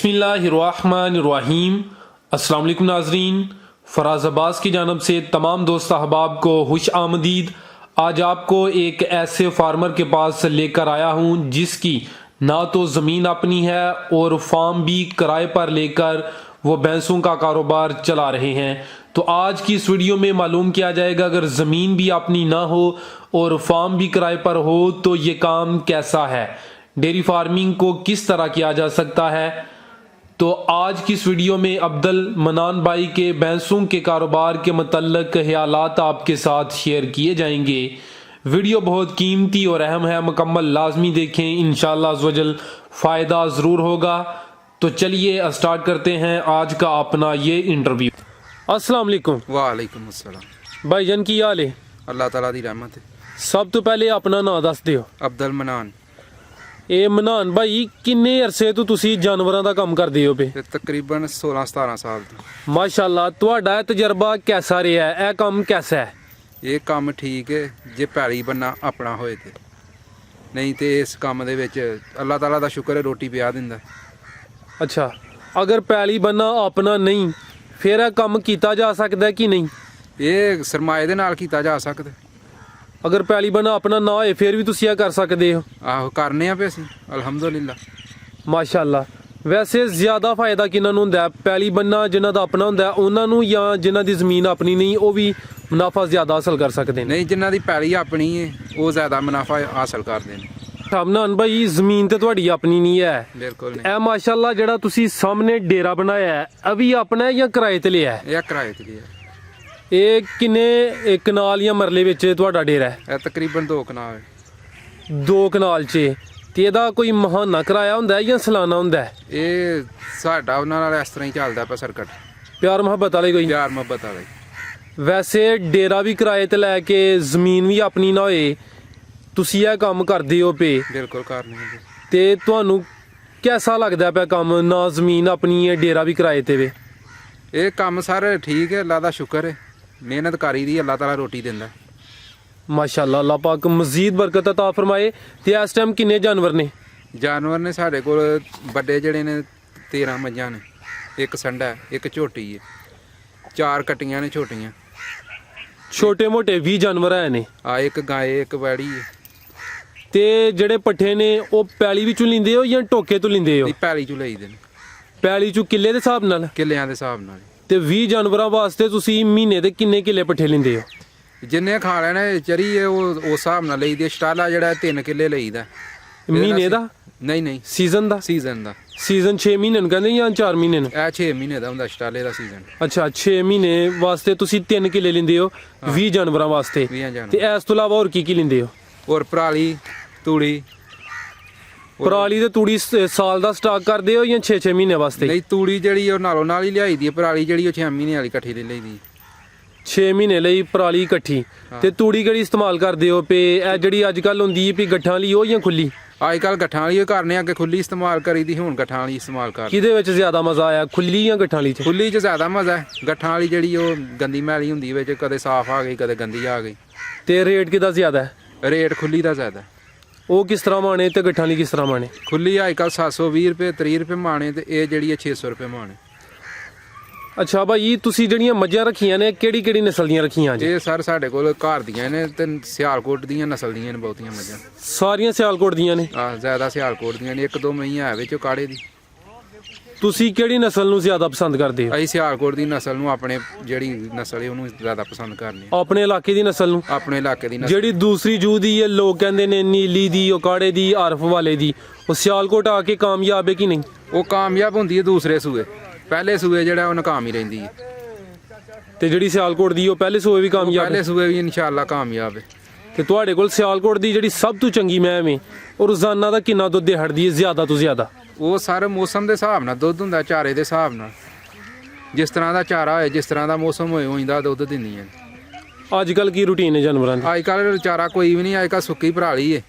बिस्मिल्लाहिर्रहमानिर्रहीम। अस्सलाम वालेकुम नाजरीन, फराज अब्बास की जानब से तमाम दोस्त अहबाब को खुश आमदीद। आज आपको एक ऐसे फार्मर के पास लेकर आया हूँ जिसकी ना तो ज़मीन अपनी है और फार्म भी किराए पर लेकर वो भैंसों का कारोबार चला रहे हैं। तो आज की इस वीडियो में मालूम किया जाएगा, अगर ज़मीन भी अपनी ना हो और फार्म भी किराए पर हो तो ये काम कैसा है, डेयरी फार्मिंग को किस तरह किया जा सकता है। तो आज की इस वीडियो में अब्दुल मनान भाई के भैंसों के कारोबार के मतलब ख्यालात आपके साथ शेयर किए जाएंगे। वीडियो बहुत कीमती और अहम है, मुकम्मल लाजमी देखें, इंशाअल्लाह अज़्ज़वजल फ़ायदा ज़रूर होगा। तो चलिए स्टार्ट करते हैं आज का अपना ये इंटरव्यू। अस्सलाम वालेकुम। वालेकुम अस्सलाम। भाईजान की हाल है? अल्लाह ताला दी रहमत है। सब तो पहले अपना नाम दस दिओ। अब्दुल मनान। ਇਹ ਮਨਾਨ ਭਾਈ ਕਿੰਨੇ ਅਰਸੇ ਤੋਂ ਤੁਸੀਂ ਜਾਨਵਰਾਂ ਦਾ ਕੰਮ ਕਰਦੇ ਹੋ ਪਏ? ਤੇ ਤਕਰੀਬਨ 16-17 ਸਾਲ ਤੋਂ। ਮਾਸ਼ਾਅੱਲਾ, ਤੁਹਾਡਾ ਇਹ ਤਜਰਬਾ कैसा ਰਿਹਾ ਹੈ? ਇਹ ਕੰਮ कैसा ਹੈ? ਇਹ ਕੰਮ ਠੀਕ ਹੈ ਜੇ ਪੈਲੀ ਬੰਨਾ ਆਪਣਾ ਹੋਏ ਤੇ, ਨਹੀਂ ਤੇ ਇਸ ਕੰਮ ਦੇ ਵਿੱਚ ਅੱਲਾਹ ਤਾਲਾ ਦਾ ਸ਼ੁਕਰ ਹੈ ਰੋਟੀ ਪਿਆ ਦਿੰਦਾ। ਅੱਛਾ, ਅਗਰ ਪੈਲੀ ਬੰਨਾ ਆਪਣਾ ਨਹੀਂ ਫਿਰ ਇਹ ਕੰਮ ਕੀਤਾ ਜਾ ਸਕਦਾ ਕਿ ਨਹੀਂ? ਇਹ ਸਰਮਾਏ ਦੇ ਨਾਲ ਕੀਤਾ ਜਾ ਸਕਦਾ। ਅਗਰ ਪੈਲੀ ਬੰਨਾ ਆਪਣਾ ਨਾ ਹੋਏ ਫਿਰ ਵੀ ਤੁਸੀਂ ਇਹ ਕਰ ਸਕਦੇ ਹੋ? ਆਹੋ ਕਰਨੇ ਆ ਪਏ ਅਸੀਂ ਅਲਹਮਦੁਲਿਲਾ। ਮਾਸ਼ਾਅੱਲਾ, ਵੈਸੇ ਜ਼ਿਆਦਾ ਫਾਇਦਾ ਕਿਹਨਾਂ ਨੂੰ ਹੁੰਦਾ ਹੈ? ਪੈਲੀ ਬੰਨਾ ਜਿਨ੍ਹਾਂ ਦਾ ਆਪਣਾ ਹੁੰਦਾ ਉਹਨਾਂ ਨੂੰ, ਜਾਂ ਜਿਨ੍ਹਾਂ ਦੀ ਜ਼ਮੀਨ ਆਪਣੀ ਨਹੀਂ ਉਹ ਵੀ ਮੁਨਾਫਾ ਜ਼ਿਆਦਾ ਹਾਸਲ ਕਰ ਸਕਦੇ ਨੇ? ਨਹੀਂ, ਜਿਨ੍ਹਾਂ ਦੀ ਪੈਲੀ ਆਪਣੀ ਹੈ ਉਹ ਜ਼ਿਆਦਾ ਮੁਨਾਫਾ ਹਾਸਲ ਕਰਦੇ ਨੇ। ਮਨਾਨ ਭਾਈ, ਜ਼ਮੀਨ ਤੇ ਤੁਹਾਡੀ ਆਪਣੀ ਨਹੀਂ ਹੈ? ਬਿਲਕੁਲ ਨਹੀਂ। ਇਹ ਮਾਸ਼ਾਅੱਲਾ ਜਿਹੜਾ ਤੁਸੀਂ ਸਾਹਮਣੇ ਡੇਰਾ ਬਣਾਇਆ ਹੈ ਇਹ ਵੀ ਆਪਣਾ ਹੈ ਜਾਂ ਕਿਰਾਏ ਤੇ ਲਿਆ ਹੈ? ਇਹ ਕਿਰਾਏ ਤੇ ਲਿਆ। ਇਹ ਕਿੰਨੇ ਕਨਾਲ ਜਾਂ ਮਰਲੇ ਵਿੱਚ ਤੁਹਾਡਾ ਡੇਰਾ ਹੈ? ਇਹ ਤਕਰੀਬਨ 2 ਕਨਾਲ ਹੈ। 2 ਕਨਾਲ 'ਚ ਤੇ ਇਹਦਾ ਕੋਈ ਮਹਾਨਾ ਕਿਰਾਇਆ ਹੁੰਦਾ ਹੈ ਜਾਂ ਸਾਲਾਨਾ ਹੁੰਦਾ ਹੈ? ਇਹ ਸਾਡਾ ਉਹਨਾਂ ਨਾਲ ਇਸ ਤਰ੍ਹਾਂ ਹੀ ਚੱਲਦਾ ਪਿਆ ਸਰਕਟ, ਪਿਆਰ ਮੁਹੱਬਤ ਵਾਲੇ ਕੋਈ? ਪਿਆਰ ਮੁਹੱਬਤ ਵਾਲੇ। ਵੈਸੇ ਡੇਰਾ ਵੀ ਕਿਰਾਏ ਤੇ ਲੈ ਕੇ ਜ਼ਮੀਨ ਵੀ ਆਪਣੀ ਨਾ ਹੋਏ ਤੁਸੀਂ ਇਹ ਕੰਮ ਕਰਦੇ ਹੋ ਪਏ? ਬਿਲਕੁਲ ਕਰਨੀ ਹੈ। ਤੇ ਤੁਹਾਨੂੰ ਕਿਹਦਾ ਲੱਗਦਾ ਪਿਆ ਕੰਮ? ਨਾ ਜ਼ਮੀਨ ਆਪਣੀ ਹੈ, ਡੇਰਾ ਵੀ ਕਿਰਾਏ ਤੇ ਵੇ। ਇਹ ਕੰਮ ਸਰ ਠੀਕ ਹੈ, ਅੱਲਾ ਦਾ ਸ਼ੁਕਰ ਹੈ, ਮਿਹਨਤ ਕਰੀ ਦੀ, ਅੱਲਾ ਤਾਲਾ ਰੋਟੀ ਦਿੰਦਾ। ਮਾਸ਼ਾਅੱਲਾ, ਅੱਲਾਹ ਪਾਕ ਮਜ਼ੀਦ ਬਰਕਤ ਅਤਾ ਫਰਮਾਏ। ਤੇ ਇਸ ਟਾਈਮ ਕਿੰਨੇ ਜਾਨਵਰ ਨੇ? ਜਾਨਵਰ ਨੇ ਸਾਡੇ ਕੋਲ ਵੱਡੇ ਜਿਹੜੇ ਨੇ 13 ਮੱਝਾਂ ਨੇ, ਇੱਕ ਸੰਡਾ ਹੈ, ਇੱਕ ਝੋਟੀ ਹੈ, 4 ਕੱਟੀਆਂ ਨੇ ਛੋਟੀਆਂ। ਛੋਟੇ ਮੋਟੇ 20 ਜਾਨਵਰ ਹੈ ਨੇ? ਆ ਇੱਕ ਗਾਏ, ਇੱਕ ਵੈੜੀ ਹੈ। ਤੇ ਜਿਹੜੇ ਪੱਠੇ ਨੇ ਉਹ ਪੈਲੀ ਵਿੱਚੋਂ ਲਿੰਦੇ ਹੋ ਜਾਂ ਟੋਕੇ ਤੋਂ ਲਿੰਦੇ ਹੋ? ਇਹ ਪੈਲੀ ਚੋਂ ਲਈਦੇ ਨੇ। ਪੈਲੀ ਚੋਂ ਕਿੱਲੇ ਦੇ ਹਿਸਾਬ ਨਾਲ? ਕਿੱਲਿਆਂ ਦੇ ਹਿਸਾਬ ਨਾਲ। ਤੇ 20 ਜਾਨਵਰਾਂ ਵਾਸਤੇ ਤੁਸੀਂ ਮਹੀਨੇ ਦੇ ਕਿੰਨੇ ਕਿੱਲੇ ਪੱਠੇ ਲਿੰਦੇ ਹੋ? ਜਿੰਨੇ ਖਾ ਲੈਣੇ ਚਰੀ ਹੈ ਉਹ ਉਸ ਹਿਸਾਬ ਨਾਲ ਲਈਦੀ। ਸਟਾਲਾ ਜਿਹੜਾ 3 ਕਿੱਲੇ ਲਈਦਾ। ਮਹੀਨੇ ਦਾ? ਨਹੀਂ, ਸੀਜ਼ਨ ਦਾ? ਸੀਜ਼ਨ ਦਾ। ਸੀਜ਼ਨ 6 ਮਹੀਨੇ ਨੂੰ ਕਹਿੰਦੇ ਜਾਂ 4 ਮਹੀਨੇ ਨੂੰ? ਇਹ 6 ਮਹੀਨੇ ਦਾ ਹੁੰਦਾ ਸਟਾਲੇ ਦਾ ਸੀਜ਼ਨ। ਅੱਛਾ, 6 ਮਹੀਨੇ ਵਾਸਤੇ ਤੁਸੀਂ 3 ਕਿੱਲੇ ਲਿੰਦੇ ਹੋ 20 ਜਾਨਵਰਾਂ ਵਾਸਤੇ। 20 ਜਾਨਵਰ। ਤੇ ਇਸ ਤੋਂ ਇਲਾਵਾ ਹੋਰ ਕੀ ਲਿੰਦੇ ਹੋ? ਹੋਰ ਪਰਾਲੀ, ਤੂੜੀ। ਪਰਾਲੀ ਤੇ ਤੂੜੀ ਸਾਲ ਦਾ ਸਟਾਕ ਕਰਦੇ ਹੋ ਜਾਂ 6-6 ਮਹੀਨੇ ਵਾਸਤੇ? ਨਹੀਂ, ਤੂੜੀ ਜਿਹੜੀ ਉਹ ਨਾਲੋਂ ਨਾਲ ਹੀ ਲਿਆਈ ਦੀ ਹੈ, ਪਰਾਲੀ ਜਿਹੜੀ ਉਹ 6 ਮਹੀਨੇ ਵਾਲੀ ਇਕੱਠੀ ਲੈ ਲਈਦੀ। 6 ਮਹੀਨੇ ਲਈ ਪਰਾਲੀ ਇਕੱਠੀ। ਤੇ ਤੂੜੀ ਕਿਹੜੀ ਇਸਤੇਮਾਲ ਕਰਦੇ ਹੋ ਪੇ? ਇਹ ਜਿਹੜੀ ਅੱਜ ਕੱਲ ਹੁੰਦੀ ਹੈ ਵੀ ਗੱਠਾਂ ਲਈ ਉਹ ਜਾਂ ਖੁੱਲੀ? ਅੱਜ ਕੱਲ ਗੱਠਾਂ ਵਾਲੀ ਕਰਨੇ, ਅੱਗੇ ਖੁੱਲੀ ਇਸਤੇਮਾਲ ਕਰੀ ਦੀ, ਹੁਣ ਗੱਠਾਂ ਵਾਲੀ ਇਸਤੇਮਾਲ ਕਰ। ਕਿਹਦੇ ਵਿੱਚ ਜ਼ਿਆਦਾ ਮਜ਼ਾ ਆਇਆ, ਖੁੱਲੀ ਜਾਂ ਗੱਠਾਂ ਵਾਲੀ 'ਚ? ਖੁੱਲੀ 'ਚ ਜ਼ਿਆਦਾ ਮਜ਼ਾ ਹੈ। ਗੱਠਾਂ ਵਾਲੀ ਜਿਹੜੀ ਉਹ ਗੰਦੀ ਮੈਲੀ ਹੁੰਦੀ ਵਿੱਚ, ਕਦੇ ਸਾਫ਼ ਆ ਗਈ ਕਦੇ ਗੰਦੀ ਆ ਗਈ। ਤੇ ਰੇਟ ਕਿਹਦਾ ਜ਼ਿਆਦਾ ਹੈ? ਰੇਟ ਖੁੱਲੀ ਦਾ ਜ਼ਿਆਦਾ। ਉਹ ਕਿਸ ਤਰ੍ਹਾਂ ਮਾਣੇ ਤੇ ਗੱਠਾਂ ਲਈ ਕਿਸ ਤਰ੍ਹਾਂ ਮਾਣੇ? ਖੁੱਲੀ ਅੱਜ ਕੱਲ 720 ਰੁਪਏ 30 ਰੁਪਏ ਮਾਣੇ, ਤੇ ਇਹ ਜਿਹੜੀ ਹੈ 600 ਰੁਪਏ ਮਾਣੇ। ਅੱਛਾ ਭਾਈ, ਤੁਸੀਂ ਜਿਹੜੀਆਂ ਮੱਝਾਂ ਰੱਖੀਆਂ ਨੇ ਕਿਹੜੀ ਕਿਹੜੀ ਨਸਲ ਦੀਆਂ ਰੱਖੀਆਂ ਜੀ? ਇਹ ਸਰ ਸਾਡੇ ਕੋਲ ਘਰ ਦੀਆਂ ਨੇ ਤੇ ਸਿਆਲਕੋਟ ਦੀਆਂ ਨਸਲ ਦੀਆਂ ਨੇ ਬਹੁਤੀਆਂ ਮੱਝਾਂ। ਸਾਰੀਆਂ ਸਿਆਲਕੋਟ ਦੀਆਂ ਨੇ? ਜ਼ਿਆਦਾ ਸਿਆਲਕੋਟ ਦੀਆਂ ਨੇ, 1-2 ਮਈਆਂ ਹੈ ਵਿੱਚੋਂ ਕਾੜੇ ਦੀ। ਤੁਸੀਂ ਕਿਹੜੀ ਨਸਲ ਨੂੰ ਜ਼ਿਆਦਾ ਪਸੰਦ ਕਰਦੇ ਹੋ? ਅਸੀਂ ਸਿਆਲਕੋਟ ਦੀ ਨਸਲ ਨੂੰ, ਆਪਣੇ ਜਿਹੜੀ ਨਸਲ ਹੈ ਉਹਨੂੰ ਜ਼ਿਆਦਾ ਪਸੰਦ ਕਰਨੇ ਆ। ਆਪਣੇ ਇਲਾਕੇ ਦੀ ਨਸਲ ਨੂੰ? ਆਪਣੇ ਇਲਾਕੇ ਦੀ ਨਸਲ। ਜਿਹੜੀ ਦੂਸਰੀ ਜੂ ਦੀ ਹੈ, ਲੋਕ ਕਹਿੰਦੇ ਨੇ ਨੀਲੀ ਦੀ, ਉਕਾੜੇ ਦੀ, ਆਰਫ ਵਾਲੇ ਦੀ, ਉਹ ਸਿਆਲਕੋਟ ਆ ਕੇ ਕਾਮਯਾਬ ਹੈ ਕਿ ਨਹੀਂ? ਉਹ ਕਾਮਯਾਬ ਹੁੰਦੀ ਹੈ ਦੂਸਰੇ ਸੂਏ, ਪਹਿਲੇ ਸੂਏ ਜਿਹੜਾ ਉਹ ਨਾਕਾਮ ਹੀ ਰਹਿੰਦੀ ਹੈ। ਤੇ ਜਿਹੜੀ ਸਿਆਲਕੋਟ ਦੀ ਉਹ ਪਹਿਲੇ ਸੂਏ ਵੀ ਕਾਮਯਾਬ ਹੈ? ਪਹਿਲੇ ਸੂਏ ਵੀ ਇਨਸ਼ਾਅੱਲਾ ਕਾਮਯਾਬ ਹੈ। ਤੇ ਤੁਹਾਡੇ ਕੋਲ ਸਿਆਲਕੋਟ ਦੀ ਜਿਹੜੀ ਸਭ ਤੋਂ ਚੰਗੀ ਮੈਮ ਹੈ ਉਹ ਰੋਜ਼ਾਨਾ ਦਾ ਕਿੰਨਾ ਦੁੱਧ ਦਿਹਾੜਦੀ ਹੈ ਜ਼ਿਆਦਾ ਤੋਂ ਜ਼ਿਆਦਾ? ਉਹ ਸਾਰੇ ਮੌਸਮ ਦੇ ਹਿਸਾਬ ਨਾਲ ਦੁੱਧ ਹੁੰਦਾ, ਚਾਰੇ ਦੇ ਹਿਸਾਬ ਨਾਲ। ਜਿਸ ਤਰ੍ਹਾਂ ਦਾ ਚਾਰਾ ਹੋਏ, ਜਿਸ ਤਰ੍ਹਾਂ ਦਾ ਮੌਸਮ ਹੋਏ, ਉਹਦਾ ਦੁੱਧ ਦਿੰਦੀਆਂ। ਅੱਜ ਕੱਲ ਕੀ ਰੂਟੀਨ ਹੈ ਜਾਨਵਰਾਂ ਦੀ? ਅੱਜ ਕੱਲ ਚਾਰਾ ਕੋਈ ਵੀ ਨਹੀਂ, ਅੱਜ ਕੱਲ ਸੁੱਕੀ ਪਰਾਲੀ ਹੈ,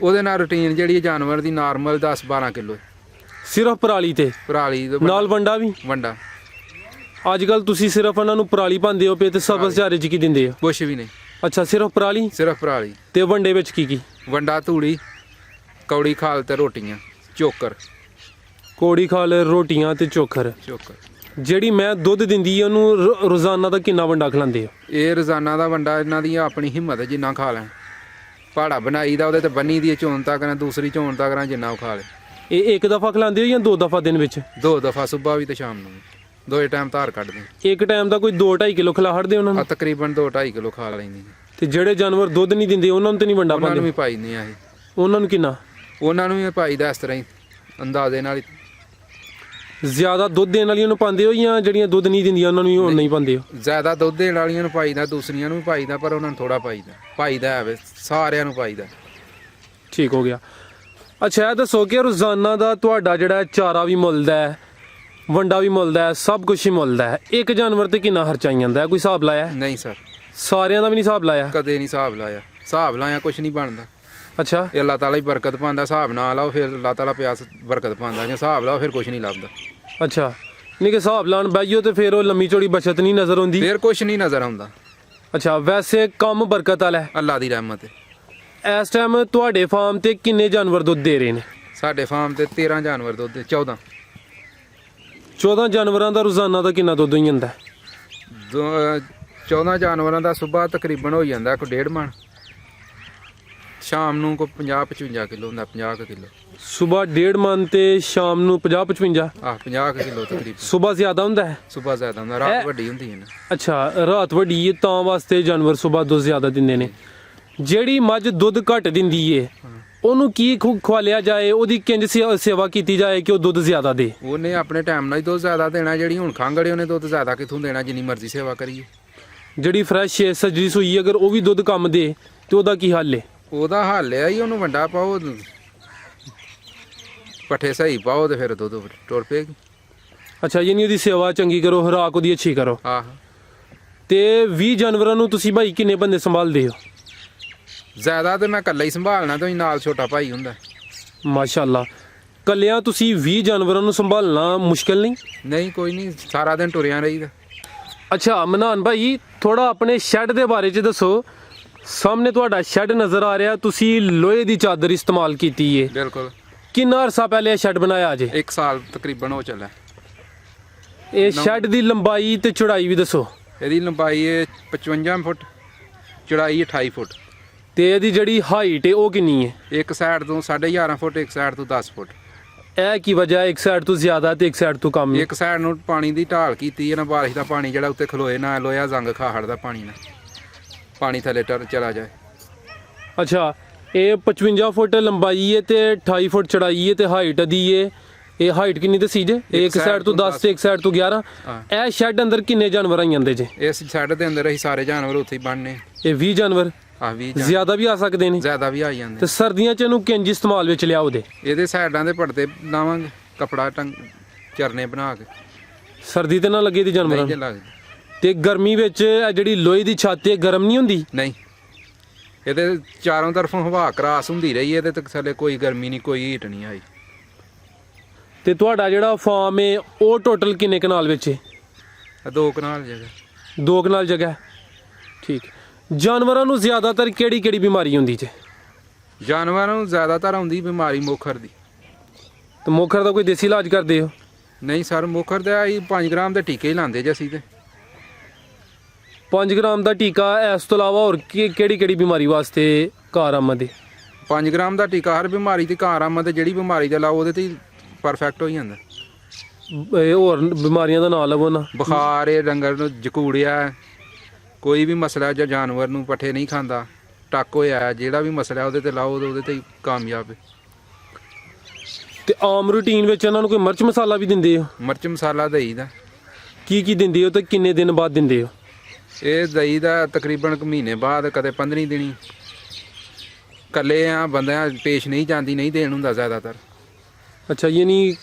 ਉਹਦੇ ਨਾਲ ਰੂਟੀਨ ਜਿਹੜੀ ਹੈ ਜਾਨਵਰ ਦੀ ਨਾਰਮਲ 10-12 ਕਿਲੋ। ਸਿਰਫ ਪਰਾਲੀ ਤੇ? ਪਰਾਲੀ ਨਾਲ ਵੰਡਾ ਵੀ? ਵੰਡਾ। ਅੱਜ ਕੱਲ ਤੁਸੀਂ ਸਿਰਫ ਉਹਨਾਂ ਨੂੰ ਪਰਾਲੀ ਪਾਉਂਦੇ ਹੋ ਪਏ ਤੇ ਸਬਜ਼ ਚਾਰੇ 'ਚ ਕੀ ਦਿੰਦੇ ਹੋ? ਕੁਛ ਵੀ ਨਹੀਂ। ਅੱਛਾ, ਸਿਰਫ ਪਰਾਲੀ? ਸਿਰਫ ਪਰਾਲੀ। ਤੇ ਵੰਡੇ ਵਿੱਚ ਕੀ? ਵੰਡਾ, ਤੂੜੀ, ਕੌੜੀ ਖਾਲ ਤੇ ਰੋਟੀਆਂ, ਚੋਕਰ। ਕੋੜੀ ਖਾਲ, ਰੋਟੀਆਂ ਤੇ ਚੋਖਰ। ਚੋਕਰ ਜਿਹੜੀ ਮੈਂ ਦੁੱਧ ਦਿੰਦੀ ਹੈ ਉਹਨੂੰ ਰੋਜ਼ਾਨਾ ਦਾ ਕਿੰਨਾ ਵੰਡਾ ਖਿਲਾਉਂਦੇ ਹੋ? ਇਹ ਰੋਜ਼ਾਨਾ ਦਾ ਵੰਡਾ ਇਹਨਾਂ ਦੀ ਆਪਣੀ ਹਿੰਮਤ ਹੈ, ਜਿੰਨਾ ਖਾ ਲੈਣ। ਪਹਾੜਾ ਬਣਾਈ ਦਾ ਉਹਦੇ ਤੇ ਬੰਨੀ ਦੀ ਝੋਨ ਤੱਕ ਨਾ, ਦੂਸਰੀ ਝੋਨ ਤੱਕ ਨਾ, ਜਿੰਨਾ ਉਹ ਖਾ ਲੇ। ਇਹ ਇੱਕ ਦਫਾ ਖਿਲਾਉਂਦੇ ਹੋ ਜਾਂ 2 ਦਫਾ ਦਿਨ ਵਿੱਚ? 2 ਦਫਾ ਸੁਬਾ ਵੀ ਤੇ ਸ਼ਾਮ ਨੂੰ ਵੀ, ਦੋਏ ਟਾਈਮ ਧਾਰ ਕੱਢਦੇ। ਇੱਕ ਟਾਈਮ ਦਾ ਕੋਈ 2-2.5 ਕਿਲੋ ਖਿਲਾ ਹੜਦੇ ਉਹਨਾਂ ਨੂੰ? ਤਕਰੀਬਨ 2-2.5 ਕਿਲੋ ਖਾ ਲੈਂਦੀ। ਤੇ ਜਿਹੜੇ ਜਾਨਵਰ ਦੁੱਧ ਨਹੀਂ ਦਿੰਦੇ ਉਹਨਾਂ ਨੂੰ ਤੇ ਨਹੀਂ ਵੰਡਾ ਉਹਨਾਂ ਨੂੰ ਪਾਉਂਦੇ? ਵੀ ਪਾਈਦੇ ਆ ਇਹ, ਉਹਨਾਂ ਨੂੰ ਕਿੰਨਾ? ਉਹਨਾਂ ਨੂੰ ਵੀ ਪਾਈਦਾ ਇਸ ਤਰ੍ਹਾਂ ਹੀ ਅੰਦਾਜ਼ੇ ਨਾਲ ਹੀ। ਜ਼ਿਆਦਾ ਦੁੱਧ ਦੇਣ ਵਾਲੀਆਂ ਨੂੰ ਪਾਉਂਦੇ ਹੋ ਜਾਂ ਜਿਹੜੀਆਂ ਦੁੱਧ ਨਹੀਂ ਦਿੰਦੀਆਂ ਉਹਨਾਂ ਨੂੰ ਵੀ ਨਹੀਂ ਪਾਉਂਦੇ ਹੋ? ਜ਼ਿਆਦਾ ਦੁੱਧ ਦੇਣ ਵਾਲੀਆਂ ਨੂੰ ਪਾਈਦਾ, ਦੂਸਰੀਆਂ ਨੂੰ ਵੀ ਪਾਈਦਾ, ਪਰ ਉਹਨਾਂ ਨੂੰ ਥੋੜਾ ਪਾਈਦਾ ਹੈ ਵੇ, ਸਾਰਿਆਂ ਨੂੰ ਪਾਈਦਾ। ਠੀਕ ਹੋ ਗਿਆ। ਅੱਛਾ ਇਹ ਦੱਸੋ ਕਿ ਰੋਜ਼ਾਨਾ ਦਾ ਤੁਹਾਡਾ ਜਿਹੜਾ ਚਾਰਾ ਵੀ ਮੁੱਲਦਾ ਹੈ, ਵੰਡਾ ਵੀ ਮੁੱਲਦਾ ਹੈ, ਸਭ ਕੁਝ ਹੀ ਮੁੱਲਦਾ ਹੈ, ਇੱਕ ਜਾਨਵਰ ਤੇ ਕਿੰਨਾ ਖਰਚਾ ਆਈ ਜਾਂਦਾ ਹੈ? ਕੋਈ ਹਿਸਾਬ ਲਾਇਆ? ਨਹੀਂ ਸਰ, ਸਾਰਿਆਂ ਦਾ ਵੀ ਨਹੀਂ ਹਿਸਾਬ ਲਾਇਆ? ਕਦੇ ਨਹੀਂ ਹਿਸਾਬ ਲਾਇਆ। ਹਿਸਾਬ ਲਾਇਆ ਕੁਝ ਨਹੀਂ ਬਣਦਾ। ਅੱਛਾ ਇਹ ਅੱਲਾਹ ਤਾਲਾ ਹੀ ਬਰਕਤ ਪਾਉਂਦਾ। ਹਿਸਾਬ ਨਾ ਲਾਓ ਫਿਰ ਅੱਲਾਹ ਤਾਲਾ ਪਿਆਸ ਬਰਕਤ ਪਾਉਂਦਾ, ਜੇ ਹਿਸਾਬ ਲਾਓ ਫਿਰ ਕੁਝ ਨਹੀਂ ਲੱਭਦਾ। ਅੱਛਾ, ਨਹੀਂ ਕਿ ਹਿਸਾਬ ਲਾਉਣ ਬਹਿਓ ਤੇ ਫਿਰ ਉਹ ਲੰਮੀ ਚੌੜੀ ਬਚਤ ਨਹੀਂ ਨਜ਼ਰ ਆਉਂਦੀ? ਫਿਰ ਕੁਝ ਨਹੀਂ ਨਜ਼ਰ ਆਉਂਦਾ। ਅੱਛਾ, ਵੈਸੇ ਕੰਮ ਬਰਕਤ ਵਾਲਾ ਹੈ? ਅੱਲਾਹ ਦੀ ਰਹਿਮਤ ਹੈ। ਇਸ ਟਾਈਮ ਤੁਹਾਡੇ ਫਾਰਮ ਤੇ ਕਿੰਨੇ ਜਾਨਵਰ ਦੁੱਧ ਦੇ ਰਹੇ ਨੇ? ਸਾਡੇ ਫਾਰਮ ਤੇ 13 ਜਾਨਵਰ ਦੁੱਧ ਦੇ, 14 ਜਾਨਵਰਾਂ ਦਾ ਰੋਜ਼ਾਨਾ ਦਾ ਕਿੰਨਾ ਦੁੱਧ ਹੋ ਜਾਂਦਾ? 14 ਜਾਨਵਰਾਂ ਦਾ ਸਵੇਰ ਤਕਰੀਬਨ ਹੋ ਜਾਂਦਾ ਕੋਈ 1.5 ਮਣ, ਸ਼ਾਮ ਨੂੰ ਕੋਈ 50-55 ਕਿਲੋ ਹੁੰਦਾ, 50 ਕਿਲੋ। ਸਵੇਰ 1.5 ਮਣ ਤੇ ਸ਼ਾਮ ਨੂੰ 50-55? 50 ਕਿਲੋ ਤਕਰੀਬਨ। ਸਵੇਰ ਜ਼ਿਆਦਾ ਹੁੰਦਾ ਹੈ? ਸਵੇਰ ਜ਼ਿਆਦਾ ਹੁੰਦਾ, ਰਾਤ ਵੱਡੀ ਹੁੰਦੀ ਹੈ ਨਾ। ਅੱਛਾ, ਰਾਤ ਵੱਡੀ ਹੈ ਤਾਂ ਵਾਸਤੇ ਜਾਨਵਰ ਸਵੇਰ ਦੁੱਧ ਜ਼ਿਆਦਾ ਦਿੰਦੇ ਨੇ। ਜਿਹੜੀ ਮੱਝ ਦੁੱਧ ਘੱਟ ਦਿੰਦੀ ਏ ਉਹਨੂੰ ਕੀ ਖਵਾਲਿਆ ਜਾਏ, ਉਹਦੀ ਕਿੰਜ ਸੇਵਾ ਕੀਤੀ ਜਾਏ ਕਿ ਉਹ ਦੁੱਧ ਜ਼ਿਆਦਾ ਦੇ? ਉਹਨੇ ਆਪਣੇ ਟਾਈਮ ਨਾਲ ਹੀ ਦੁੱਧ ਜ਼ਿਆਦਾ ਦੇਣਾ। ਜਿਹੜੀ ਹੁਣ ਖੰਗੜੇ ਉਹਨੇ ਦੁੱਧ ਜ਼ਿਆਦਾ ਕਿੱਥੋਂ ਦੇਣਾ, ਜਿੰਨੀ ਮਰਜ਼ੀ ਸੇਵਾ ਕਰੀਏ। ਜਿਹੜੀ ਫਰੈਸ਼ ਹੈ, ਸੱਜੀ ਸੂਈ, ਅਗਰ ਉਹ ਵੀ ਦੁੱਧ ਕੰਮ ਦੇ ਤੇ ਉਹਦਾ ਕੀ ਹੱਲ ਹੈ? ਉਹਦਾ ਹੱਲ ਹੈ ਹੀ ਉਹਨੂੰ ਵੰਡਾ ਪਾਓ, ਪੱਠੇ ਸਹੀ ਪਾਓ ਤੇ ਫਿਰ ਦੁੱਧ ਟੁਰ ਪਏਗੀ। ਅੱਛਾ, ਯਾਨੀ ਉਹਦੀ ਸੇਵਾ ਚੰਗੀ ਕਰੋ, ਖੁਰਾਕ ਉਹਦੀ ਅੱਛੀ ਕਰੋ। ਆਹ ਤੇ 20 ਜਾਨਵਰਾਂ ਨੂੰ ਤੁਸੀਂ ਭਾਈ ਕਿੰਨੇ ਬੰਦੇ ਸੰਭਾਲਦੇ ਹੋ? ਜ਼ਿਆਦਾ ਤੇ ਮੈਂ ਇਕੱਲਾ ਹੀ ਸੰਭਾਲਣਾ, ਤੇ ਨਾਲ ਛੋਟਾ ਭਾਈ ਹੁੰਦਾ। ਮਾਸ਼ਾਅੱਲਾ, ਕੱਲਿਆਂ ਤੁਸੀਂ 20 ਜਾਨਵਰਾਂ ਨੂੰ ਸੰਭਾਲਣਾ ਮੁਸ਼ਕਿਲ ਨਹੀਂ? ਨਹੀਂ ਕੋਈ ਨਹੀਂ, ਸਾਰਾ ਦਿਨ ਟੁਰਿਆ ਰਹੀਦਾ। ਅੱਛਾ ਮਨਾਨ ਭਾਈ, ਥੋੜਾ ਆਪਣੇ ਸ਼ੈੱਡ ਦੇ ਬਾਰੇ 'ਚ ਦੱਸੋ। ਸਾਹਮਣੇ ਤੁਹਾਡਾ ਸ਼ੈੱਡ ਨਜ਼ਰ ਆ ਰਿਹਾ, ਤੁਸੀਂ ਲੋਹੇ ਦੀ ਚਾਦਰ ਇਸਤੇਮਾਲ ਕੀਤੀ ਹੈ। ਬਿਲਕੁਲ। ਕਿੰਨਾ ਅਰਸਾ ਪਹਿਲੇ ਇਹ ਸ਼ੈੱਡ ਬਣਾਇਆ ਜੇ? 1 ਸਾਲ ਤਕਰੀਬਨ ਹੋ ਚੱਲਾ। ਇਹ ਸ਼ੈੱਡ ਦੀ ਲੰਬਾਈ ਤੇ ਚੌੜਾਈ ਵੀ ਦੱਸੋ। ਇਹਦੀ ਲੰਬਾਈ ਹੈ 55 ਫੁੱਟ, ਚੌੜਾਈ 28 ਫੁੱਟ। ਤੇ ਇਹਦੀ ਜਿਹੜੀ ਹਾਈਟ ਹੈ ਉਹ ਕਿੰਨੀ ਹੈ? ਇੱਕ ਸਾਈਡ ਤੋਂ 11.5 ਫੁੱਟ, ਇੱਕ ਸਾਈਡ ਤੋਂ 10 ਫੁੱਟ। ਇਹ ਕੀ ਵਜ੍ਹਾ ਹੈ ਇੱਕ ਸਾਈਡ ਤੋਂ ਜ਼ਿਆਦਾ ਤੇ ਇੱਕ ਸਾਈਡ ਤੋਂ ਕਮ? ਇੱਕ ਸਾਈਡ ਨੂੰ ਪਾਣੀ ਦੀ ਢਾਲ ਕੀਤੀ ਹੈ ਨਾ, ਬਾਰਿਸ਼ ਦਾ ਪਾਣੀ ਜਿਹੜਾ ਉੱਤੇ ਖਲੋਏ ਨਾ, ਲੋਹਾ ਜ਼ੰਗ ਖਾ ਹੜਦਾ ਪਾਣੀ ਨਾਲ, ਪਾਣੀ ਥੱਲੇ ਚਲਾ ਜਾਏ। ਅੱਛਾ, ਇਹ 55 ਫੁੱਟ ਲੰਬਾਈ ਹੈ ਤੇ 28 ਫੁੱਟ ਚੜਾਈ ਹੈ ਤੇ ਹਾਈਟ ਦੀ ਹੈ। ਇਹ ਹਾਈਟ ਕਿੰਨੀ ਦੱਸੀ ਜੇ? ਇੱਕ ਸਾਈਡ ਤੋਂ 10 ਤੇ ਇੱਕ ਸਾਈਡ ਤੋਂ 11। ਇਹ ਸ਼ੈੱਡ ਅੰਦਰ ਕਿੰਨੇ ਜਾਨਵਰ ਆਈ ਜਾਂਦੇ ਜੇ? ਇਸ ਸ਼ੈੱਡ ਦੇ ਅੰਦਰ ਅਸੀਂ ਸਾਰੇ ਜਾਨਵਰ ਉੱਥੇ ਹੀ ਬਣਨੇ। ਇਹ 20 ਜਾਨਵਰ? 20 ਜ਼ਿਆਦਾ ਵੀ ਆ ਸਕਦੇ ਨੇ? ਜ਼ਿਆਦਾ ਵੀ ਆ ਜਾਂਦੇ। ਤੇ ਸਰਦੀਆਂ ਚ ਇਹਨੂੰ ਕਿੰਜ ਇਸਤੇਮਾਲ ਵਿੱਚ ਲਿਆਓ ਦੇ? ਇਹਦੇ ਸਾਈਡਾਂ ਦੇ ਪਰਦੇ ਲਾਵਾਂਗੇ, ਕਪੜਾ ਚਰਨੇ ਬਣਾ ਕੇ। ਸਰਦੀ ਤੇ ਨਾ ਲੱਗੇ ਦੀ ਜਾਨਵਰਾਂ ਨਹੀਂ ਨੂੰ? ਲੱਗਦੀ। ਤੇ ਗਰਮੀ ਵਿੱਚ ਇਹ ਜਿਹੜੀ ਲੋਹੇ ਦੀ ਛੱਤ ਹੈ ਗਰਮ ਨਹੀਂ ਹੁੰਦੀ? ਨਹੀਂ, ਇਹਦੇ ਚਾਰੋਂ ਤਰਫੋਂ ਹਵਾ ਕਰਾਸ ਹੁੰਦੀ ਰਹੀ, ਇਹਦੇ ਤੇ ਥੱਲੇ ਕੋਈ ਗਰਮੀ ਨਹੀਂ, ਕੋਈ ਹੀਟ ਨਹੀਂ ਆਈ। ਤੇ ਤੁਹਾਡਾ ਜਿਹੜਾ ਫਾਰਮ ਹੈ ਉਹ ਟੋਟਲ ਕਿੰਨੇ ਕਨਾਲ ਵਿੱਚ ਹੈ? 2 ਕਨਾਲ ਜਗ੍ਹਾ। 2 ਕਨਾਲ ਜਗ੍ਹਾ। ਠੀਕ। ਜਾਨਵਰਾਂ ਨੂੰ ਜ਼ਿਆਦਾਤਰ ਕਿਹੜੀ ਕਿਹੜੀ ਬਿਮਾਰੀ ਹੁੰਦੀ ਜੇ? ਜਾਨਵਰਾਂ ਨੂੰ ਜ਼ਿਆਦਾਤਰ ਆਉਂਦੀ ਬਿਮਾਰੀ ਮੋਖਰ ਦੀ। ਤੇ ਮੋਖਰ ਦਾ ਕੋਈ ਦੇਸੀ ਇਲਾਜ ਕਰਦੇ ਹੋ? ਨਹੀਂ ਸਰ, ਮੋਖਰ ਦੇ ਆਈ 5 ਗ੍ਰਾਮ ਦੇ ਟੀਕੇ ਹੀ ਲਾਉਂਦੇ ਜੇ ਅਸੀਂ ਤੇ। 5 ਗ੍ਰਾਮ ਦਾ ਟੀਕਾ, ਇਸ ਤੋਂ ਇਲਾਵਾ ਹੋਰ ਕਿਹੜੀ ਕਿਹੜੀ ਬਿਮਾਰੀ ਵਾਸਤੇ ਕਾਰਾਮਦ ਹੈ? 5 ਗ੍ਰਾਮ ਦਾ ਟੀਕਾ ਹਰ ਬਿਮਾਰੀ ਤੇ ਕਾਰਾਮਦ ਤੇ ਜਿਹੜੀ ਬਿਮਾਰੀ ਦਾ ਲਾਓ ਉਹਦੇ ਤੇ ਪਰਫੈਕਟ ਹੋ ਜਾਂਦਾ। ਇਹ ਹੋਰ ਬਿਮਾਰੀਆਂ ਦਾ ਨਾਂ ਲਵੋ ਨਾ। ਬੁਖਾਰ ਹੈ, ਡੰਗਰ ਨੂੰ ਜਕੂੜਿਆ, ਕੋਈ ਵੀ ਮਸਲਾ ਜਾਂ ਜਾਨਵਰ ਨੂੰ ਪੱਠੇ ਨਹੀਂ ਖਾਂਦਾ, ਟੱਕ ਹੋਇਆ, ਜਿਹੜਾ ਵੀ ਮਸਲਾ ਉਹਦੇ ਤੇ ਲਾਓ ਉਹਦੇ ਤੇ ਹੀ ਕਾਮਯਾਬ ਹੈ। ਤੇ ਆਮ ਰੂਟੀਨ ਵਿੱਚ ਇਹਨਾਂ ਨੂੰ ਕੋਈ ਮਿਰਚ ਮਸਾਲਾ ਵੀ ਦਿੰਦੇ ਹੋ? ਮਿਰਚ ਮਸਾਲਾ ਦਈਦਾ। ਕੀ ਕੀ ਦਿੰਦੇ ਹੋ ਤੇ ਕਿੰਨੇ ਦਿਨ ਬਾਅਦ ਦਿੰਦੇ ਹੋ? ਇਹ ਦਈਦਾ ਤਕਰੀਬਨ ਮਹੀਨੇ ਬਾਅਦ, ਕਦੇ 15 ਦਿਨੀ। ਇਕੱਲੇ ਆ ਬੰਦਿਆਂ ਪੇਸ਼ ਨਹੀਂ ਜਾਂਦੀ, ਨਹੀਂ ਦੇਣ ਹੁੰਦਾ ਜ਼ਿਆਦਾਤਰ। ਅੱਛਾ, ਯਾਨੀ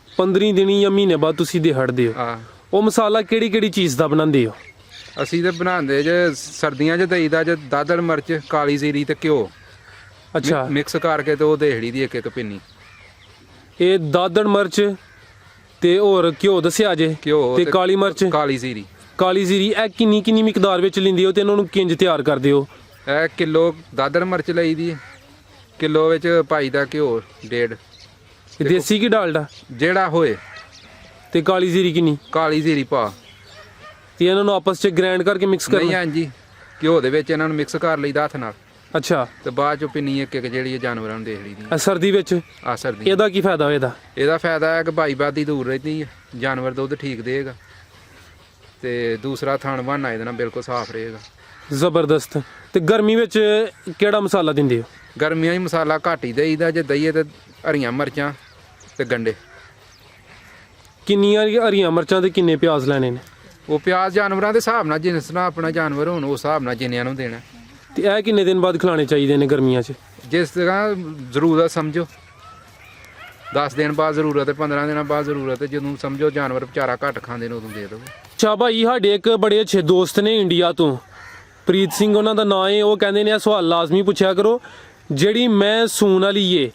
15 ਦਿਨੀ ਜਾਂ ਮਹੀਨੇ ਬਾਅਦ ਤੁਸੀਂ ਦੇ ਹਟਦੇ ਹੋ। ਹਾਂ। ਉਹ ਮਸਾਲਾ ਕਿਹੜੀ ਕਿਹੜੀ ਚੀਜ਼ ਦਾ ਬਣਾਉਂਦੇ ਹੋ? ਅਸੀਂ ਤੇ ਬਣਾਉਂਦੇ ਜੇ ਸਰਦੀਆਂ 'ਚ ਦਈਦਾ ਜੇ ਦਾਦੜ ਮਿਰਚ, ਕਾਲੀ ਜ਼ੀਰੀ ਤੇ ਘਿਓ ਅੱਛਾ, ਮਿਕਸ ਕਰਕੇ ਤੇ ਉਹ ਦੇਹੜੀ ਦੀ ਇੱਕ ਪਿੰਨੀ। ਇਹ ਦਾਦੜ ਮਿਰਚ ਤੇ ਹੋਰ ਘਿਓ ਦੱਸਿਆ ਜੇ? ਘਿਓ ਤੇ ਕਾਲੀ ਮਿਰਚ, ਕਾਲੀ ਜ਼ੀਰੀ। ਕਾਲੀ ਜ਼ੀਰੀ ਇਹ ਕਿੰਨੀ ਕਿੰਨੀ ਮਿਕਦਾਰ ਵਿੱਚ ਲੈਂਦੇ ਹੋ ਤੇ ਇਹਨਾਂ ਨੂੰ ਕਿੰਜ ਤਿਆਰ ਕਰਦੇ ਹੋ? ਇਹ ਕਿਲੋ ਦਾਦੜ ਮਿਰਚ ਲਈ ਦੀ, ਕਿਲੋ ਵਿੱਚ ਪਾਈ ਦਾ ਘਿਓ 1.5। ਇਹ ਦੇਸੀ ਕੀ ਡਾਲਡਾ ਜਿਹੜਾ ਹੋਏ। ਤੇ ਕਾਲੀ ਜ਼ੀਰੀ ਕਿੰਨੀ? ਕਾਲੀ ਜ਼ੀਰੀ ਪਾ। ਤੇ ਇਹਨਾਂ ਨੂੰ ਆਪਸ ਚ ਗ੍ਰਾਈਂਡ ਕਰਕੇ ਮਿਕਸ ਨਹੀਂ ਕਰਨਾ? ਹਾਂਜੀ, ਘਿਓ ਦੇ ਵਿੱਚ ਇਹਨਾਂ ਨੂੰ ਮਿਕਸ ਕਰ ਲਈਦਾ ਹੱਥ ਨਾਲ, ਅੱਛਾ। ਤੇ ਬਾਅਦ ਚੋਂ ਪਿੰਨੀ ਇੱਕ ਇੱਕ ਜਿਹੜੀ ਇਹ ਜਾਨਵਰਾਂ ਨੂੰ ਦੇਖ ਲਈਦੀ ਇਹ ਸਰਦੀ ਵਿੱਚ ਆ ਸਰਦੀ। ਇਹਦਾ ਕੀ ਫਾਇਦਾ ਹੋਏਦਾ? ਇਹਦਾ ਫਾਇਦਾ ਹੈ ਕਿ ਬਾਈਬਾਦੀ ਦੂਰ ਰਹਿੰਦੀ ਹੈ, ਜਾਨਵਰ ਦੁੱਧ ਠੀਕ ਦੇਗਾ, ਤੇ ਦੂਸਰਾ ਥਣ ਬਹਾਨਾ ਇਹਦੇ ਨਾਲ ਬਿਲਕੁਲ ਸਾਫ਼ ਰਹੇਗਾ। ਜ਼ਬਰਦਸਤ। ਤੇ ਗਰਮੀ ਵਿੱਚ ਕਿਹੜਾ ਮਸਾਲਾ ਦਿੰਦੇ ਹੋ? ਗਰਮੀਆਂ ਹੀ ਮਸਾਲਾ ਘੱਟ ਹੀ ਦੇਈਦਾ, ਜੇ ਦਈਏ ਤੇ ਹਰੀਆਂ ਮਿਰਚਾਂ ਤੇ ਗੰਡੇ। ਕਿੰਨੀਆਂ ਹਰੀਆਂ ਮਿਰਚਾਂ ਤੇ ਕਿੰਨੇ ਪਿਆਜ਼ ਲੈਣੇ ਨੇ? ਉਹ ਪਿਆਜ਼ ਜਾਨਵਰਾਂ ਦੇ ਹਿਸਾਬ ਨਾਲ, ਜਿਸ ਤਰ੍ਹਾਂ ਆਪਣਾ ਜਾਨਵਰ ਹੋਣ ਉਸ ਹਿਸਾਬ ਨਾਲ ਜਿੰਨਿਆਂ ਨੂੰ ਦੇਣਾ। ਤੇ ਇਹ ਕਿੰਨੇ ਦਿਨ ਬਾਅਦ ਖਿਲਾਣੇ ਚਾਹੀਦੇ ਨੇ ਗਰਮੀਆਂ 'ਚ? ਜਿਸ ਤਰ੍ਹਾਂ ਜ਼ਰੂਰਤ ਸਮਝੋ, 10 ਦਿਨ ਬਾਅਦ ਜ਼ਰੂਰਤ ਹੈ, 15 ਦਿਨਾਂ ਬਾਅਦ ਜ਼ਰੂਰਤ ਹੈ, ਜਦੋਂ ਸਮਝੋ ਜਾਨਵਰ ਵਿਚਾਰਾ ਘੱਟ ਖਾਂਦੇ ਨੇ ਉਦੋਂ ਦੇ ਦਿਓ। ਅੱਛਾ ਭਾਈ, ਸਾਡੇ ਇੱਕ ਬੜੇ ਅੱਛੇ ਦੋਸਤ ਨੇ ਇੰਡੀਆ ਤੋਂ, ਪ੍ਰੀਤ ਸਿੰਘ ਉਹਨਾਂ ਦਾ ਨਾਂ ਹੈ। ਉਹ ਕਹਿੰਦੇ ਨੇ ਇਹ ਸਵਾਲ ਲਾਜ਼ਮੀ ਪੁੱਛਿਆ ਕਰੋ, ਜਿਹੜੀ ਮੈਂ ਸੂਣ ਵਾਲੀ ਏ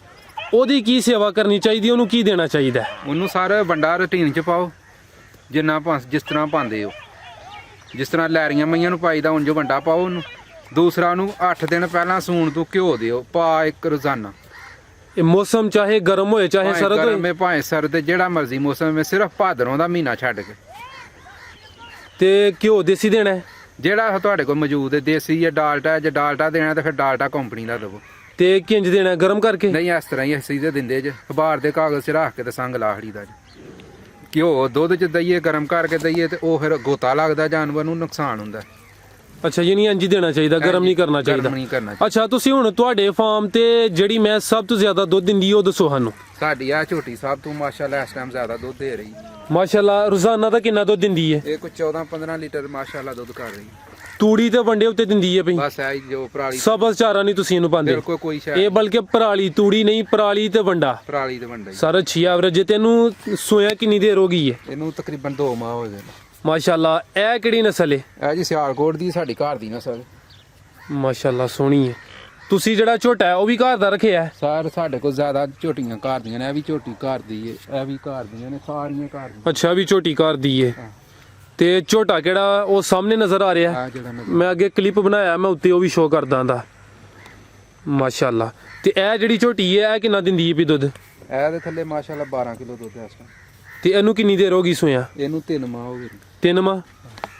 ਉਹਦੀ ਕੀ ਸੇਵਾ ਕਰਨੀ ਚਾਹੀਦੀ, ਉਹਨੂੰ ਕੀ ਦੇਣਾ ਚਾਹੀਦਾ? ਉਹਨੂੰ ਸਾਰਾ ਵੰਡਾ ਰੂਟੀਨ 'ਚ ਪਾਓ, ਜਿਸ ਤਰ੍ਹਾਂ ਪਾਉਂਦੇ ਹੋ। ਜਿਸ ਤਰ੍ਹਾਂ ਲੈਰੀਆਂ ਮਈਆਂ ਨੂੰ ਪਾਈਦਾ ਉਂਝ ਵੰਡਾ ਪਾਓ ਉਹਨੂੰ। ਦੂਸਰਾ ਉਹਨੂੰ 8 ਦਿਨ ਪਹਿਲਾਂ ਸੂਣ ਤੋਂ ਘਿਓ ਦਿਓ, ਪਾ ਇੱਕ ਰੋਜ਼ਾਨਾ। ਇਹ ਮੌਸਮ ਚਾਹੇ ਗਰਮ ਹੋਏ ਚਾਹੇ ਭਾਵੇਂ ਸਰਦ ਗਰਮ ਹੋਏ? ਹੈ ਭਾਵੇਂ ਸਰਦ, ਜਿਹੜਾ ਮਰਜ਼ੀ ਮੌਸਮ ਹੈ, ਸਿਰਫ ਭਾਦਰੋਂ ਦਾ ਮਹੀਨਾ ਛੱਡ ਕੇ। ਤੇ ਘਿਓ ਦੇਸੀ ਦੇਣਾ ਹੈ? ਜਿਹੜਾ ਤੁਹਾਡੇ ਕੋਲ ਮੌਜੂਦ ਹੈ, ਦੇਸੀ ਜਾਂ ਡਾਲਟਾ। ਜੇ ਡਾਲਟਾ ਦੇਣਾ ਤਾਂ ਫਿਰ ਡਾਲਟਾ ਕੰਪਨੀ ਦਾ ਦੇਵੋ। ਤੇ ਕਿੰਜ ਦੇਣਾ ਹੈ? ਗਰਮ ਕਰਕੇ? ਨਹੀਂ, ਇਸ ਤਰ੍ਹਾਂ ਹੀ ਅਸੀਂ ਤੇ ਦਿੰਦੇ ਜੇ, ਅਖਬਾਰ ਦੇ ਕਾਗਜ਼ 'ਚ ਰੱਖ ਕੇ ਤੇ ਸੰਗ ਲਾਹੜੀ ਦਾ ਜੀ। ਘਿਓ ਦੁੱਧ 'ਚ ਦਈਏ, ਗਰਮ ਕਰਕੇ ਦਈਏ, ਤੇ ਉਹ ਫਿਰ ਗੋਤਾ ਲੱਗਦਾ ਜਾਨਵਰ ਨੂੰ, ਨੁਕਸਾਨ ਹੁੰਦਾ। ਅੱਛਾ, ਯਾਨੀ ਇੰਜ ਹੀ ਦੇਣਾ ਚਾਹੀਦਾ, ਗਰਮ ਨਹੀਂ ਕਰਨਾ ਚਾਹੀਦਾ? ਗਰਮ ਨਹੀਂ ਕਰਨਾ ਚਾਹੀਦਾ। ਅੱਛਾ, ਤੁਸੀਂ ਹੁਣ ਤੁਹਾਡੇ ਫਾਰਮ ਤੇ ਜਿਹੜੀ ਮੈਂ ਸਭ ਤੋਂ ਜ਼ਿਆਦਾ ਦੁੱਧ ਦਿੰਦੀ ਉਹ ਦੱਸੋ ਸਾਨੂੰ। ਸਾਡੀ ਆ ਝੋਟੀ ਸਾਹਿਬ ਤੋਂ ਮਾਸ਼ਾਅੱਲਾ ਇਸ ਟਾਈਮ ਜ਼ਿਆਦਾ ਦੁੱਧ ਦੇ ਰਹੀ। ਮਾਸ਼ਾਅੱਲਾ, ਰੋਜ਼ਾਨਾ ਦਾ ਕਿੰਨਾ ਦੁੱਧ ਦਿੰਦੀ ਹੈ? ਇਹ ਕੋਈ 14-15 ਲੀਟਰ ਮਾਸ਼ਾਅੱਲਾ ਦੁੱਧ ਕਰ ਰਹੀ। ਤੂੜੀ ਤੇ ਵੰਡੇ ਉੱਤੇ ਦਿੰਦੀ ਹੈ ਪਈ? ਬਸ ਐ ਜੋ ਪਰਾਲੀ। ਸਬਜ਼ ਚਾਰਾ ਨਹੀਂ ਤੁਸੀਂ ਇਹਨੂੰ ਪਾਉਂਦੇ? ਬਿਲਕੁਲ ਕੋਈ ਸ਼ਾਇਦ ਇਹ ਬਲਕਿ ਪਰਾਲੀ, ਤੂੜੀ ਨਹੀਂ, ਪਰਾਲੀ ਤੇ ਵੰਡਾ। ਪਰਾਲੀ ਤੇ ਵੰਡਾ ਜੀ। ਸਰ ਅੱਛੀ ਐਵਰੇਜ। ਤੈਨੂੰ ਸੋਇਆ ਕਿੰਨੀ ਦੇਰ ਹੋ ਗਈ ਹੈ? ਇਹਨੂੰ ਤਕਰੀਬਨ 2 ਮਾਹ ਹੋ ਗਏ। ਮਾਸ਼ਾਅੱਲਾ। ਇਹ ਕਿਹੜੀ ਨਸਲ ਹੈ? ਇਹ ਜੀ ਸਿਆਲਕੋਟ ਦੀ ਸਾਡੀ ਘਰ ਦੀ ਨਸਲ। ਮਾਸ਼ਾਅੱਲਾ ਸੋਹਣੀ ਹੈ। ਤੁਸੀਂ ਜਿਹੜਾ ਝੋਟਾ ਹੈ ਉਹ ਵੀ ਘਰ ਦਾ ਰੱਖਿਆ ਹੈ? ਸਰ ਸਾਡੇ ਕੋਲ ਜ਼ਿਆਦਾ ਝੋਟੀਆਂ ਘਰ ਦੀਆਂ ਨੇ। ਇਹ ਵੀ ਝੋਟੀ ਘਰ ਦੀ ਹੈ, ਇਹ ਵੀ ਘਰ ਦੀਆਂ ਨੇ, ਸਾਰੀਆਂ ਘਰ ਦੀਆਂ। ਅੱਛਾ, ਵੀ ਝੋਟੀ ਘਰ ਦੀ ਹੈ। ਤੇ ਝੋਟਾ ਕਿਹੜਾ ਉਹ ਸਾਹਮਣੇ ਨਜ਼ਰ ਆ ਰਿਹਾ? ਆ ਜਿਹੜਾ ਮੈਂ ਅੱਗੇ ਕਲਿੱਪ ਬਣਾਇਆ, ਮੈਂ ਉੱਤੇ ਉਹ ਵੀ ਸ਼ੋਅ ਕਰਦਾ ਦਾ। ਮਾਸ਼ਾਅੱਲਾ। ਤੇ ਇਹ ਜਿਹੜੀ ਝੋਟੀ ਹੈ ਇਹ ਕਿੰਨਾ ਦਿੰਦੀ ਹੈ ਵੀ ਦੁੱਧ? ਇਹਦੇ ਥੱਲੇ ਮਾਸ਼ਾਅੱਲਾ 12 ਕਿਲੋ ਦੁੱਧ ਹੈ ਇਸ ਟਾਈਮ। ਤੇ ਇਹਨੂੰ ਕਿੰਨੀ ਦੇਰ ਹੋ ਗਈ ਸੋਇਆ? ਇਹਨੂੰ 3 ਮਾਹ ਹੋ ਗਏ। 3 ਮਾਹ।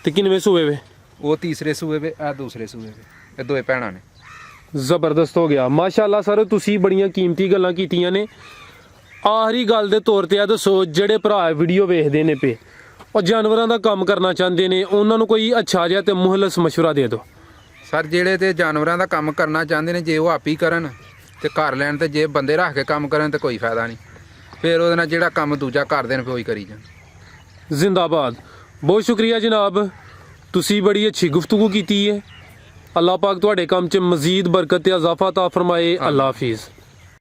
ਤੇ ਕਿੰਨਵੇਂ ਸੂਏ ਵੇ? ਉਹ ਤੀਸਰੇ ਸੂਏ ਵੇ, ਇਹ ਦੂਸਰੇ ਸੂਏ ਵੇ। ਇਹ ਦੋਏ ਭੈਣਾਂ ਨੇ। ਜ਼ਬਰਦਸਤ ਹੋ ਗਿਆ। ਮਾਸ਼ਾਅੱਲਾ ਸਰ, ਤੁਸੀਂ ਬੜੀਆਂ ਕੀਮਤੀ ਗੱਲਾਂ ਕੀਤੀਆਂ ਨੇ। ਆਖਰੀ ਗੱਲ ਦੇ ਤੌਰ ਤੇ ਆ ਦੱਸੋ, ਜਿਹੜੇ ਭਰਾ ਵੀਡੀਓ ਵੇਖਦੇ ਨੇ ਪਏ ਉਹ ਜਾਨਵਰਾਂ ਦਾ ਕੰਮ ਕਰਨਾ ਚਾਹੁੰਦੇ ਨੇ, ਉਹਨਾਂ ਨੂੰ ਕੋਈ ਅੱਛਾ ਜਿਹਾ ਤੇ ਮੁਹਲਸ ਮਸ਼ਵਰਾ ਦੇ ਦਿਓ। ਸਰ ਜਿਹੜੇ ਤੇ ਜਾਨਵਰਾਂ ਦਾ ਕੰਮ ਕਰਨਾ ਚਾਹੁੰਦੇ ਨੇ, ਜੇ ਉਹ ਆਪ ਹੀ ਕਰਨ ਤੇ ਕਰ ਲੈਣ, ਤੇ ਜੇ ਬੰਦੇ ਰੱਖ ਕੇ ਕੰਮ ਕਰਨ ਤੇ ਕੋਈ ਫਾਇਦਾ ਨਹੀਂ। ਫਿਰ ਉਹਦੇ ਨਾਲ ਜਿਹੜਾ ਕੰਮ ਦੂਜਾ ਕਰਦੇ ਨੇ ਫਿਰ ਉਹੀ ਕਰੀ ਜਾਣ। ਜ਼ਿੰਦਾਬਾਦ। ਬਹੁਤ ਸ਼ੁਕਰੀਆ ਜਨਾਬ, ਤੁਸੀਂ ਬੜੀ ਅੱਛੀ ਗੁਫ਼ਤਗੂ ਕੀਤੀ ਹੈ। ਅੱਲਾਹ ਪਾਕ ਤੁਹਾਡੇ ਕੰਮ 'ਚ ਮਜ਼ੀਦ ਬਰਕਤ ਤੇ ਇਜ਼ਾਫਾ ਤਾ ਫਰਮਾਏ। ਅੱਲਾਹ ਹਾਫਿਜ਼।